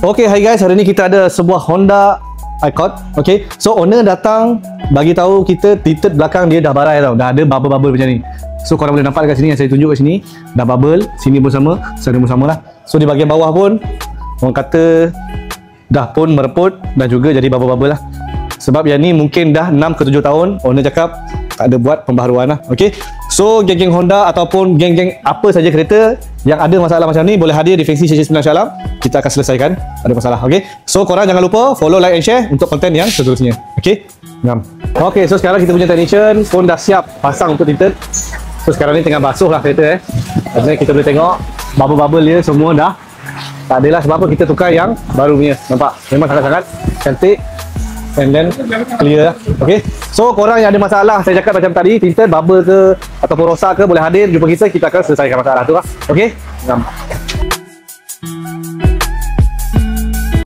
Okay, hi guys, hari ni kita ada sebuah Honda Accord. Okay, so owner datang bagi tahu kita tinted belakang dia dah barai tau, dah ada bubble-bubble macam ni. So korang boleh nampak dekat sini yang saya tunjuk kat sini, dah bubble, sini pun sama, sana pun sama lah. So di bahagian bawah pun orang kata dah pun mereput dan juga jadi bubble-bubble lah. Sebab yang ni mungkin dah 6 ke 7 tahun owner cakap tak ada buat pembaharuan lah. Okay, so geng-geng Honda ataupun geng-geng apa saja kereta yang ada masalah macam ni boleh hadir di Fancy CC9 Shah Alam. Kita akan selesaikan ada masalah. Okay, so korang jangan lupa follow, like and share untuk konten yang seterusnya. Okay, okay, so sekarang kita punya technician pun dah siap pasang untuk tinted. So sekarang ni tengah basuh lah kereta Jadi kita boleh tengok bubble-bubble dia semua dah tak adalah, sebab apa kita tukar yang baru punya. Nampak? Memang sangat-sangat cantik and then clear lah. Okay, so korang yang ada masalah saya cakap macam tadi, tinted, bubble ke ataupun rosak ke, boleh hadir jumpa kita, kita akan selesaikan masalah tu lah. Okay,